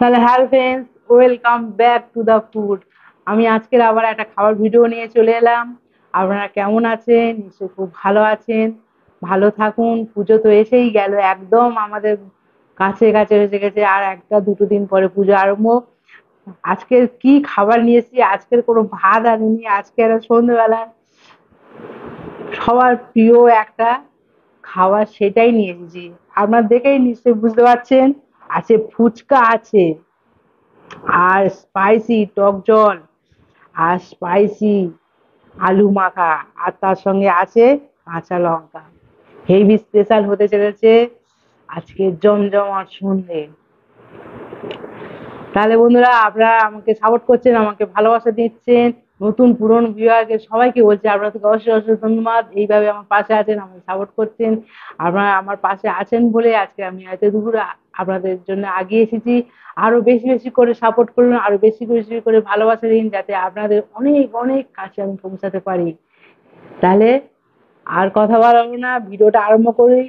তাহলে hello friends, welcome back to the food. আমি আজকের আবার একটা খাবার ভিডিও নিয়ে চলে এলাম। আপনারা কেমন আছেন? নিশ্চয়ই খুব ভালো আছেন। ভালো থাকুন। পুজো তো এসেই গেল, একদম আমাদের কাছে কাছে এসে গেছে। আর একটা দুটো দিন পরে পুজো আরম্ভ। আজকের কি খাবার নিয়েছি? আজকের কোনো ভাত আনিনি, আজকে একটা সন্ধ্যেবেলা সবার প্রিয় একটা খাবার সেটাই নিয়ে এসেছি। আপনার দেখেই নিশ্চয়ই বুঝতে পারছেন। আছে ফুচকা, আছে আর স্পাইসি টক জল, আর স্পাইসি আলু মাখা, আর তার সঙ্গে আছে কাঁচা লঙ্কা। হেভি স্পেশাল হতে চলেছে আজকে জমজমাট সন্ধে। তাহলে বন্ধুরা, আপনারা আমাকে সাপোর্ট করছেন, আমাকে ভালোবাসা দিচ্ছেন। নতুন পুরনো ভিউয়ারকে সবাইকে বলছি আপনাদেরকে অশেষ অশেষ ধন্যবাদ। এইভাবে আমার পাশে আছেন, আমাকে সাপোর্ট করছেন। আপনারা আমার পাশে আছেন বলে আজকে আমি এত দুপুরে আপনাদের জন্য আগিয়ে এসেছি। আরো বেশি বেশি করে সাপোর্ট করুন, আরো বেশি বেশি করে ভালোবাসা দিন, যাতে আপনাদের অনেক অনেক কাছে আমি পৌঁছাতে পারি। তাহলে আর কথা বাড়াবো না, ভিডিওটা আরম্ভ করি।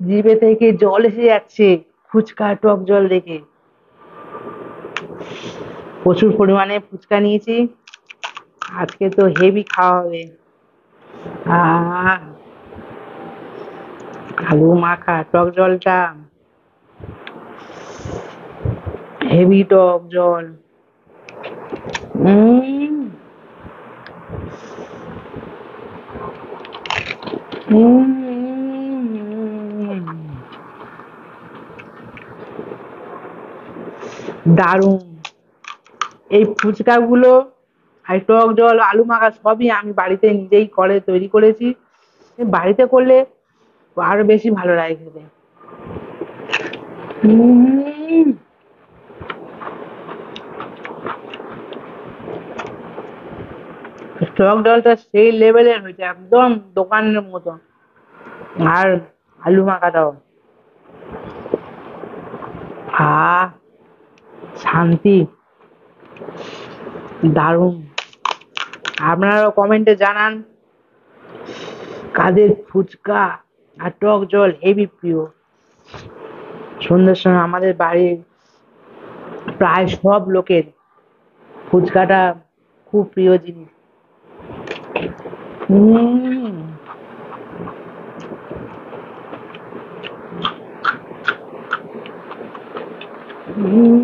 জিভে থেকে জল এসে যাচ্ছে ফুচকা টক জল দেখে। প্রচুর পরিমাণে ফুচকা নিয়েছি, আজকে তো হেভি খাওয়া হবে। আহ আলু মাখা টক জলটা হেভি টক জল। উম দারুণ! এই ফুচকা গুলো আর টক জল আলু মাখা সবই আমি বাড়িতে নিজেই করে তৈরি করেছি। বাড়িতে করলে আরো বেশি ভালো লাগে খেতে। উম টক জলটা সেই লেভেলের হয়েছে, একদম দোকানের মতো। আর আলু মাখাটাও আহ শান্তি, দারুণ! আপনারাও কমেন্টে জানান কাদের ফুচকা আর টক জল হেভি প্রিয়। সন্ধ্যের সময় আমাদের বাড়ির প্রায় সব লোকের ফুচকাটা খুব প্রিয় জিনিস। উম উম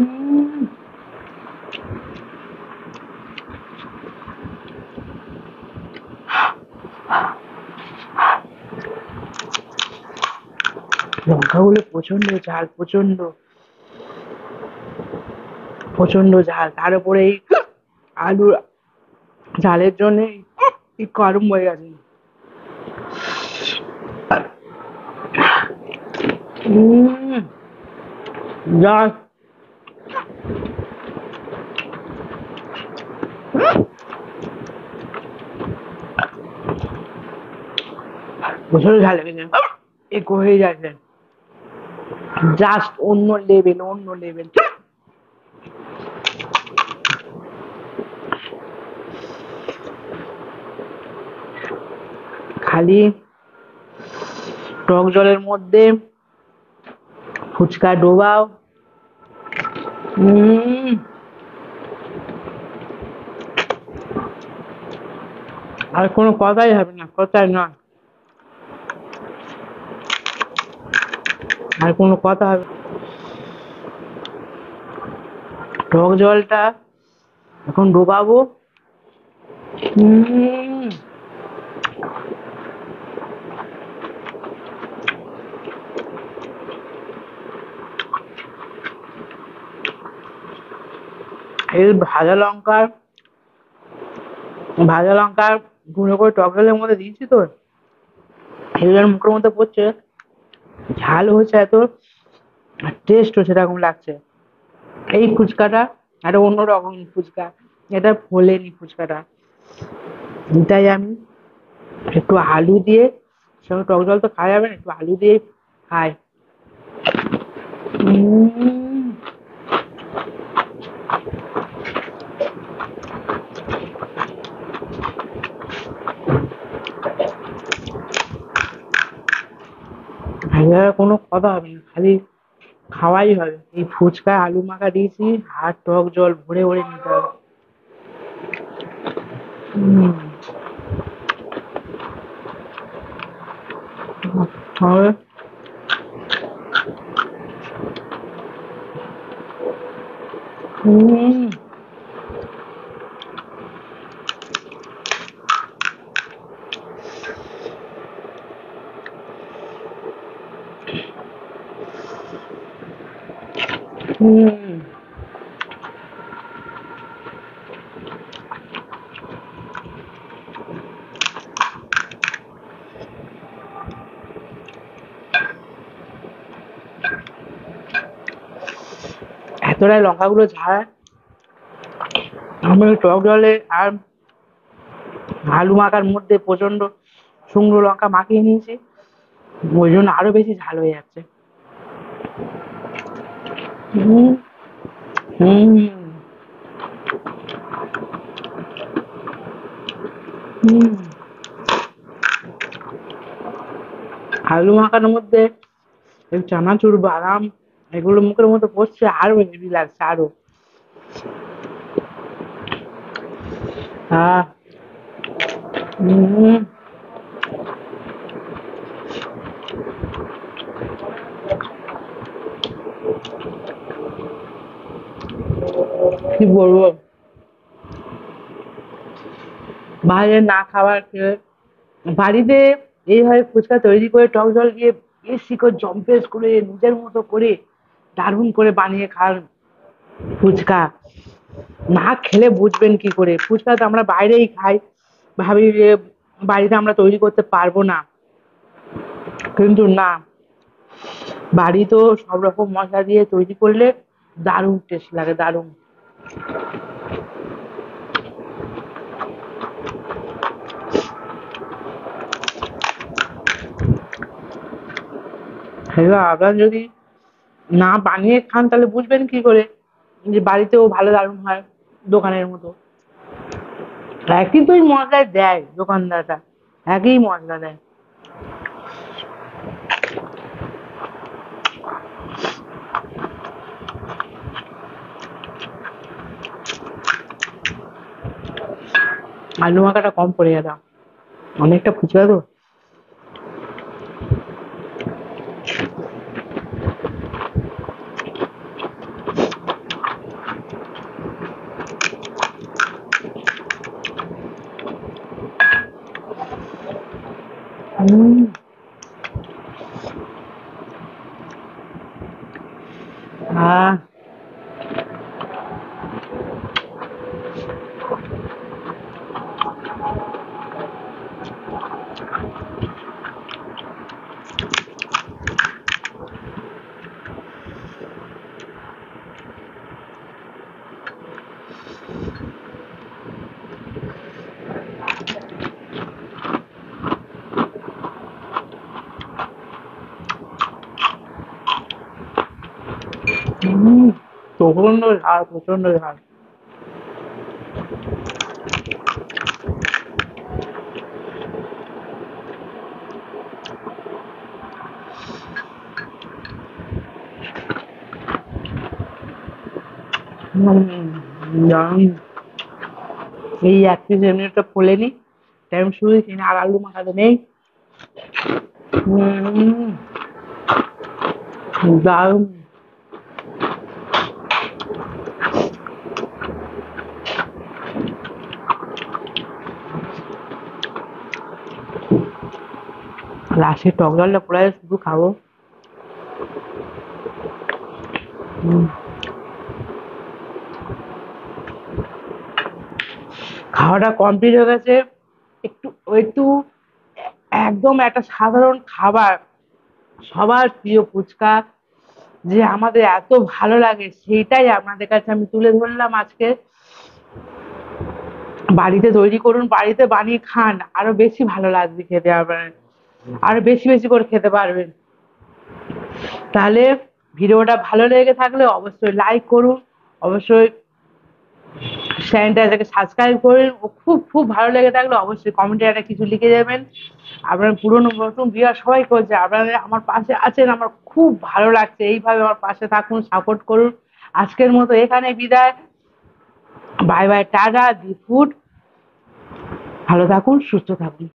লঙ্কাগুলো প্রচন্ড ঝাল, প্রচন্ড প্রচন্ড ঝাল। তার উপরে এই আলুর ঝালের জন্য গরম হয়ে গেছে। উম জাস্ট প্রচন্ড ঝাল লেগেছে, একটু হয়ে যাচ্ছে। জাস্ট অন্য লেভেল, অন্য লেভেল। খালি টক জলের মধ্যে ফুচকা ডোবাও। উম আর কোনো কথাই হবে না, কথাই নয়। আর কোনো কথা হবে না। টক জলটা এখন ডোবাবো। উম এই ভাজা লঙ্কার গুঁড়ো করে টক জলের মধ্যে দিয়েছি তো, এগুলোর মুখের মধ্যে পড়ছে। ঝাল হয়েছে এত, টেস্ট হচ্ছে এরকম লাগছে। এই ফুচকাটা একটা অন্যরকম ফুচকা, এটা ফোলেনি ফুচকাটা। এটাই আমি একটু আলু দিয়ে, সঙ্গে টক জল তো খাওয়া যাবে না, একটু আলু দিয়ে খাই। উম আর কোনো কথা হবে না, খালি খাওয়াই হবে। এই ফুচকা আলু মাখা দিয়েছি, আর টক জল ভরে ভরে নিতে হবে। হম। হবে। হম। হম। এতটাই লঙ্কাগুলো ঝাল। আমি ওই টক জলে আর আলু মাখার মধ্যে প্রচন্ড শুকনো লঙ্কা মাখিয়ে নিয়েছি, ওই জন্য আরো বেশি ঝাল হয়ে যাচ্ছে। হুম। হুম। হুম। আলু মাখানোর মধ্যে এই চানাচুর বাদাম এগুলো মুখের মধ্যে পড়ছে, আরো হেভি লাগছে আরো। আহ। হুম। কি বলবো, বাইরে না খাবার খেয়ে বাড়িতে এইভাবে ফুচকা তৈরি করে টক জল দিয়ে বেশি করে জম্পেশ করে নিজের মতো করে দারুণ করে বানিয়ে খান ফুচকা। না খেলে বুঝবেন কি করে, ফুচকা তো আমরা বাইরেই খাই, ভাবি যে বাড়িতে আমরা তৈরি করতে পারবো না, কিন্তু না, বাড়িতেও সব রকম মশলা দিয়ে তৈরি করলে দারুণ টেস্ট লাগে, দারুণ। এবার আপনারা যদি না বানিয়ে খান তাহলে বুঝবেন কি করে যে বাড়িতেও ভালো দারুণ হয় দোকানের মতো। একই তো ওই মশলায় দেয় দোকানদাররা, একই মশলা দেয়। আলু মাখাটা কম পড়ে গেল, অনেকটা ফুচকা তো। হুম। আহ। হুম। প্রচন্ড ঝাল, প্রচন্ড ঝাল। দারুণ। এই এক পিস এমনিটা ফুলে নি, টাইম শুরু হয়েছে আর আলু মাখাতে নেই। হুম। দারুণ। লাস্টে টক জলটা পুরাই শুধু খাবো। হুম। খাওয়াটা কমপ্লিট হয়ে গেছে। একটু একটু একদম একটা সাধারণ খাবার, সবার প্রিয় ফুচকা যে আমাদের এত ভালো লাগে সেইটাই আপনাদের কাছে আমি তুলে ধরলাম আজকে। বাড়িতে তৈরি করুন, বাড়িতে বানিয়ে খান, আরো বেশি ভালো লাগবে খেতে, আপনার আরো বেশি বেশি করে খেতে পারবেন। তাহলে ভিডিওটা ভালো লেগে থাকলে অবশ্যই লাইক করুন, অবশ্যই চ্যানেলটাকে সাবস্ক্রাইব করুন। ও খুব খুব ভালো লেগে থাকলে অবশ্যই কমেন্টে একটা কিছু লিখে যাবেন। আপনার পুরনো নতুন ভিউয়ার সবাই করছে, আপনারা আমার পাশে আছেন, আমার খুব ভালো লাগছে। এইভাবে আমার পাশে থাকুন, সাপোর্ট করুন। আজকের মতো এখানে বিদায়। Bye bye, tata, the food. ভালো থাকুন, সুস্থ থাকুন।